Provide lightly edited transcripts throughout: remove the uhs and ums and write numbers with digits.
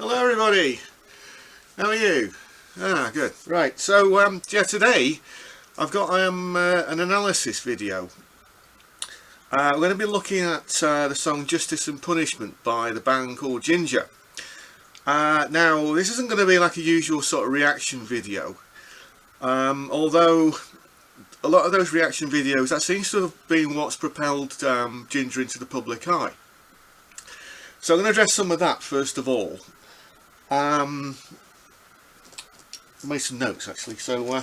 Hello everybody, how are you? Good. Right, so yeah, today I've got an analysis video. We're going to be looking at the song Judgement and Punishment by the band called Jinjer. Now this isn't going to be like a usual sort of reaction video, although a lot of those reaction videos, that seems to have been what's propelled Jinjer into the public eye. So I'm going to address some of that first of all. I made some notes actually, so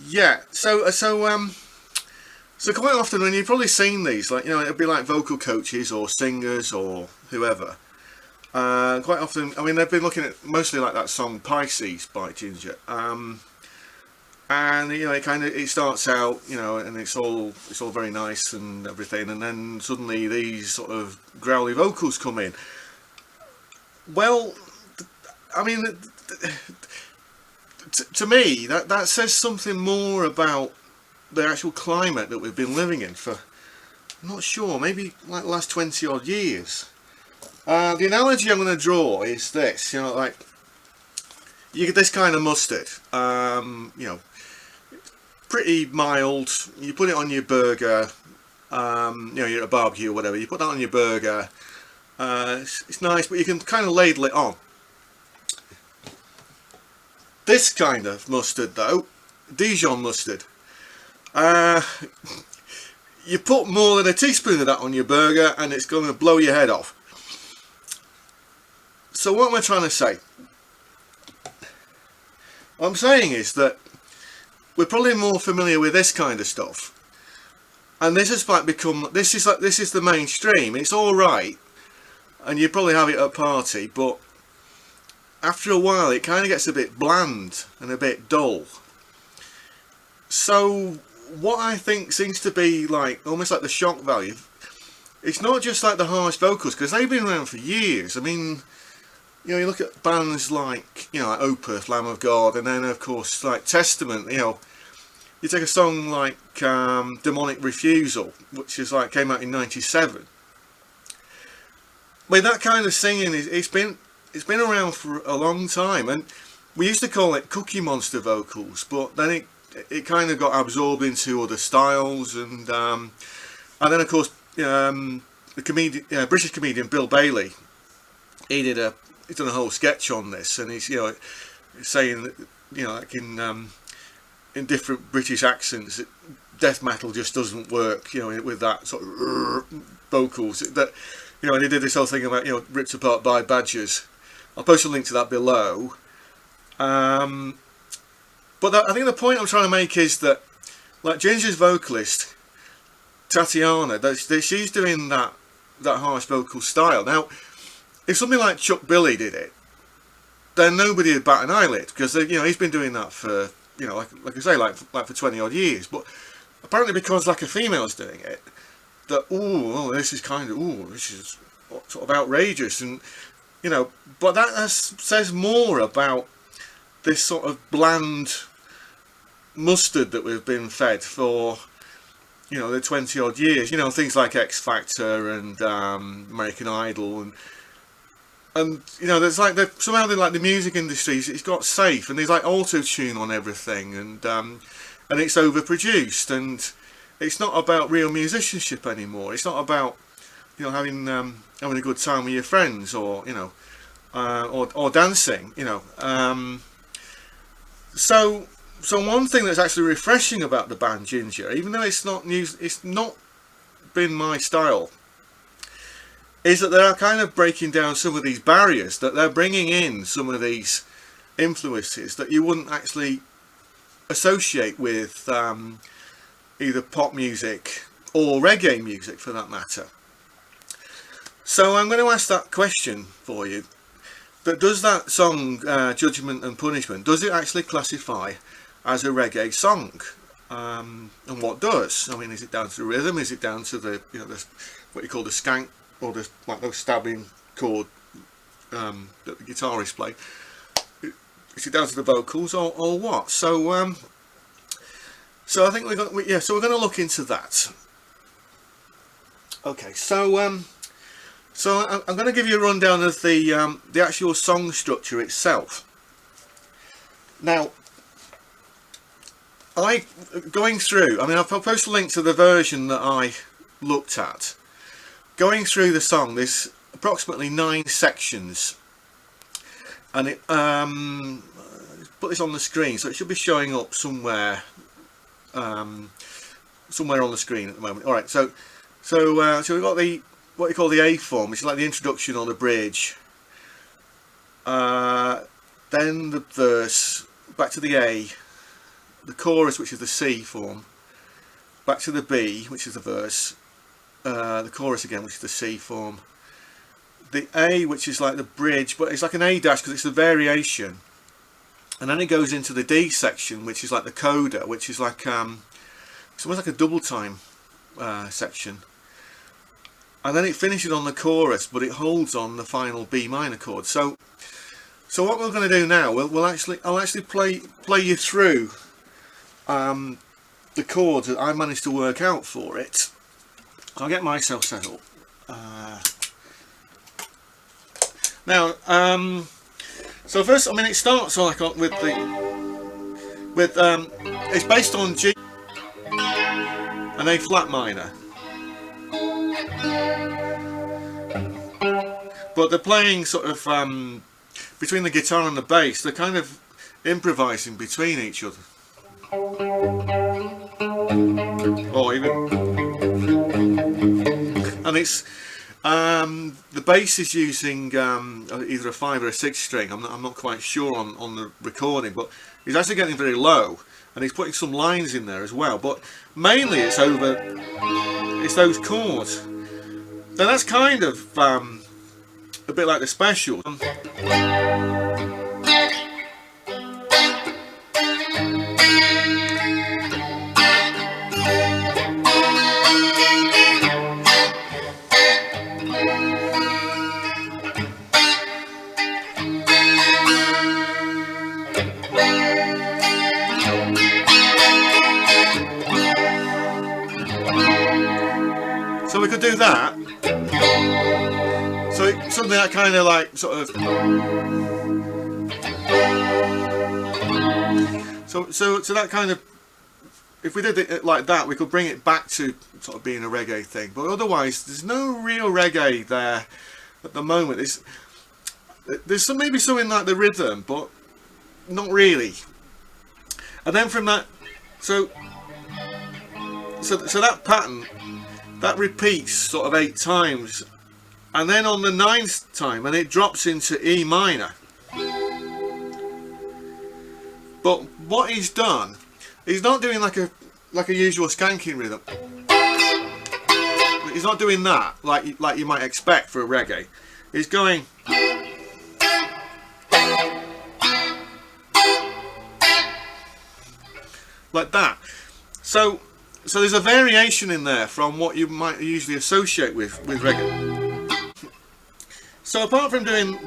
yeah, so quite often when you've probably seen these, like, you know, it'll be like vocal coaches or singers or whoever, quite often, I mean, they've been looking at mostly like that song Pisces by Jinjer, and you know, it starts out, you know, and it's all very nice and everything, and then suddenly these sort of growly vocals come in. Well, I mean, to me, that says something more about the actual climate that we've been living in for, I'm not sure, maybe like the last 20 odd years. The analogy I'm going to draw is this, you know, like, you get this kind of mustard, you know, pretty mild, you put it on your burger, you know, you're at a barbecue or whatever, you put that on your burger. It's nice, but you can kind of ladle it on. This kind of mustard though, Dijon mustard, you put more than a teaspoon of that on your burger and it's going to blow your head off. So what am I trying to say? What I'm saying is that we're probably more familiar with this kind of stuff, and this has like become, this is the mainstream. It's all right, and you probably have it at a party, but after a while it kind of gets a bit bland and a bit dull. So what I think seems to be like almost like the shock value, it's not just like the harsh vocals, because they've been around for years. I mean, you know, you look at bands like, you know, like Opeth, Lamb of God, and then of course like Testament. You know, you take a song like Demonic Refusal, which is like came out in '97. I mean, that kind of singing it's been around for a long time, and we used to call it Cookie Monster vocals, but then it kind of got absorbed into other styles, and then of course the British comedian Bill Bailey, he's done a whole sketch on this, and he's, you know, saying that, you know, like in different British accents, death metal just doesn't work, you know, with that sort of vocals. That, you know, and he did this whole thing about, you know, ripped apart by badgers. I'll post a link to that below. But I think the point I'm trying to make is that, like, Jinjer's vocalist Tatiana, she's doing that harsh vocal style. Now, if something like Chuck Billy did it, then nobody would bat an eyelid, because, you know, he's been doing that for, you know, like I say, like for 20 odd years. But apparently because like a female's doing it, that this is kind of, this is sort of outrageous, and, you know, but that says more about this sort of bland mustard that we've been fed for, you know, the 20 odd years. You know, things like X Factor and American Idol, and you know, there's like somehow like the music industry, it's got safe, and there's like auto-tune on everything, and it's overproduced, and it's not about real musicianship anymore. It's not about, you know, having a good time with your friends, or, you know, or dancing, you know. So one thing that's actually refreshing about the band Jinjer, even though it's not been my style, is that they're kind of breaking down some of these barriers, that they're bringing in some of these influences that you wouldn't actually associate with either pop music or reggae music, for that matter. So I'm going to ask that question for you. But does that song, Judgement and Punishment, does it actually classify as a reggae song? And what does? I mean, is it down to the rhythm? Is it down to the, you know, what you call the skank, or the, like, those stabbing chord that the guitarists play? Is it down to the vocals, or what? So I think we're going to look into that. Okay, so So I'm going to give you a rundown of the actual song structure itself. Now, going through, I mean, I'll post a link to the version that I looked at. Going through the song, there's approximately 9 sections, and it put this on the screen, so it should be showing up somewhere somewhere on the screen at the moment. All right, so we've got the what you call the A form, which is like the introduction or the bridge. Then the verse, back to the A, the chorus, which is the C form, back to the B, which is the verse, the chorus again, which is the C form, the A, which is like the bridge, but it's like an A dash because it's a variation, and then it goes into the D section, which is like the coda, which is like it's almost like a double time section, and then it finishes on the chorus, but it holds on the final B minor chord. So what we're going to do now, I'll actually play you through the chords that I managed to work out for it. I'll get myself set up. Now, so first, I mean, it starts like with it's based on G and A flat minor, but they're playing sort of between the guitar and the bass. They're kind of improvising between each other, or even, and it's the bass is using either a 5 or a 6 string. I'm not quite sure on the recording, but he's actually getting very low, and he's putting some lines in there as well. But mainly it's those chords. Then that's kind of a bit like the special. So we could do that. So something that kind of like sort of. So that kind of. If we did it like that, we could bring it back to sort of being a reggae thing. But otherwise, there's no real reggae there at the moment. There's maybe something like the rhythm, but not really. And then from that, so that pattern. That repeats sort of 8 times, and then on the 9th time, and it drops into E minor. But what he's done, he's not doing like a usual skanking rhythm. He's not doing that like you might expect for a reggae. He's going like that. So there's a variation in there from what you might usually associate with reggae. So apart from doing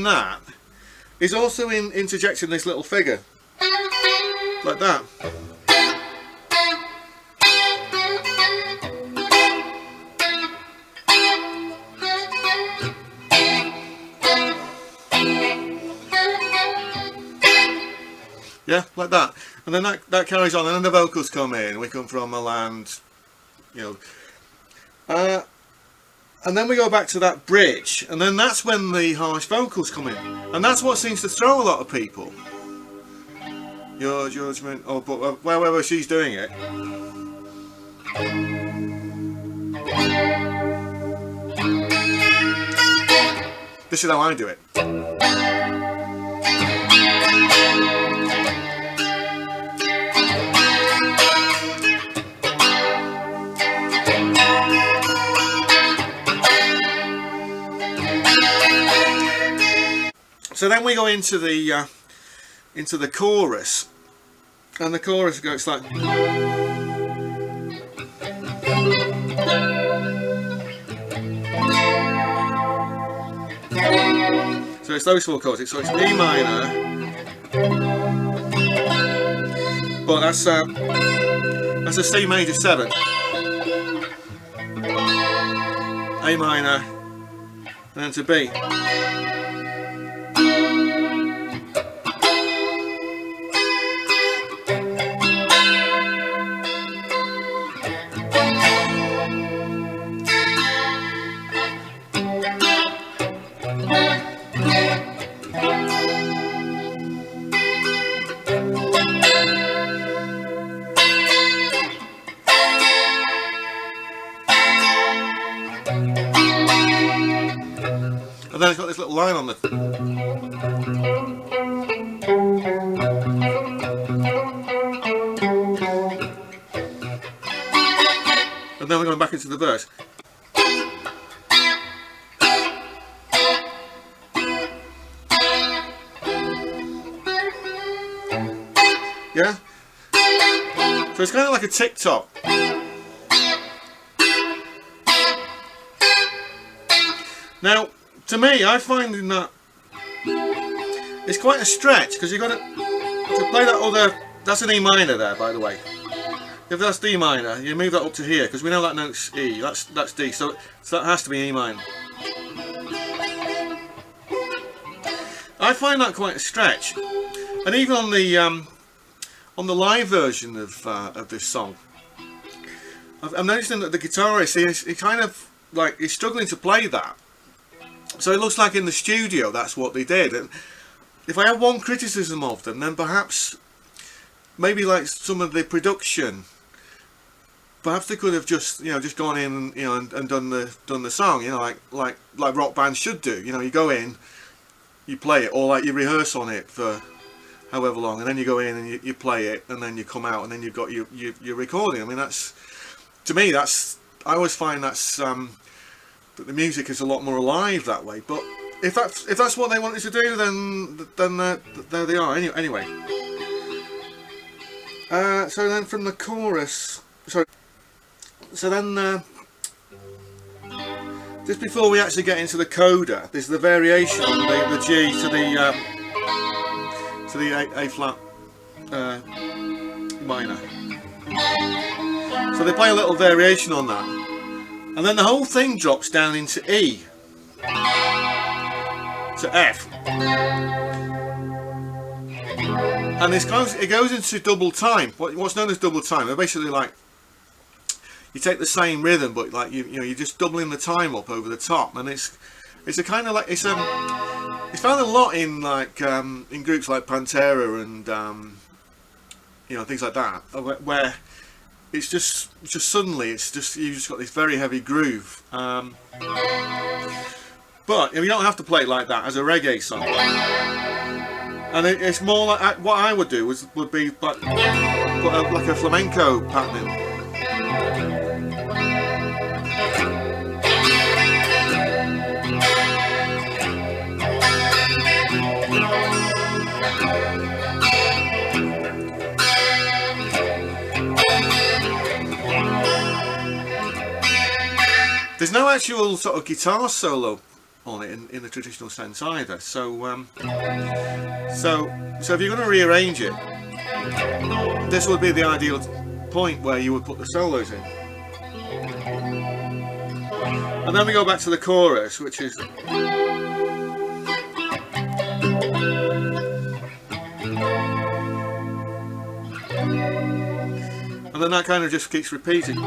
that, he's also interjecting this little figure like that. Yeah, like that, and then that carries on, and then the vocals come in. We come from a land, you know, and then we go back to that bridge, and then that's when the harsh vocals come in, and that's what seems to throw a lot of people. Your judgment, oh, but wherever she's doing it. This is how I do it. So then we go into the chorus, and the chorus goes like. So it's those 4 chords. So it's E minor, but that's a C major 7. A minor, and then to B. And then it's got this little line on the... And then we're going back into the verse. Yeah? So it's kind of like a tick-tock. Now, to me, I find in that it's quite a stretch, because you've got to play that other... That's an E minor there, by the way. If that's D minor, you move that up to here, because we know that note's E. That's D, so that has to be E minor. I find that quite a stretch, and even on the live version of this song, I'm noticing that the guitarist, he kind of like he's struggling to play that. So it looks like in the studio that's what they did. And if I have one criticism of them, then perhaps maybe like some of the production, perhaps they could have just gone in and done the song, like rock bands should do. You go in, you play it, or like you rehearse on it for however long, and then you go in and you play it, and then you come out, and then you've got your recording. I mean, that's, to me, that's, I always find that's that the music is a lot more alive that way. But if that's what they wanted to do, then there they are. Anyway, so then from the chorus, so then just before we actually get into the coda, there's the variation on the G to the A flat minor. So they play a little variation on that, and then the whole thing drops down into E to F, and it goes into double time. What's known as double time. They're basically like, you take the same rhythm, but like you're just doubling the time up over the top, and it's a kind of like it's found a lot in like in groups like Pantera and things like that, where it's just suddenly you've just got this very heavy groove. But you don't have to play it like that as a reggae song, and it's more like what I would do would be like put like a flamenco pattern in. There's no actual sort of guitar solo on it in the traditional sense either. So if you're going to rearrange it, this would be the ideal point where you would put the solos in. And then we go back to the chorus, which is... And then that kind of just keeps repeating.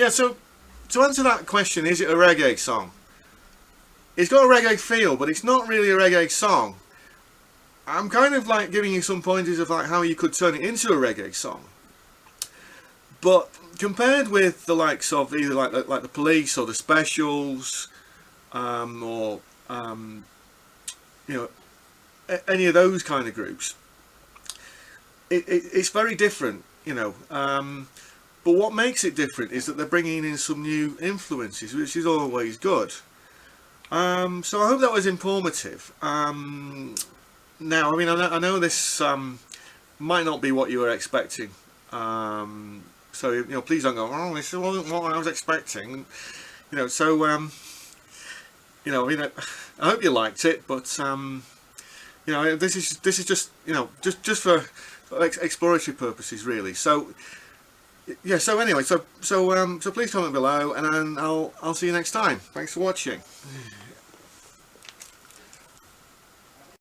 So to answer that question, is it a reggae song? It's got a reggae feel, but it's not really a reggae song. I'm kind of like giving you some pointers of like how you could turn it into a reggae song. But compared with the likes of either like the Police or the Specials, or any of those kind of groups, it's very different. But what makes it different is that they're bringing in some new influences, which is always good. So I hope that was informative. Now, I mean, I know this might not be what you were expecting. So, you know, please don't go, oh, this wasn't what I was expecting. You know, so, you know, I mean, I hope you liked it, but, you know, this is just, you know, just for exploratory purposes, really. So, yeah, so anyway, so please comment below, and I'll see you next time. Thanks for watching.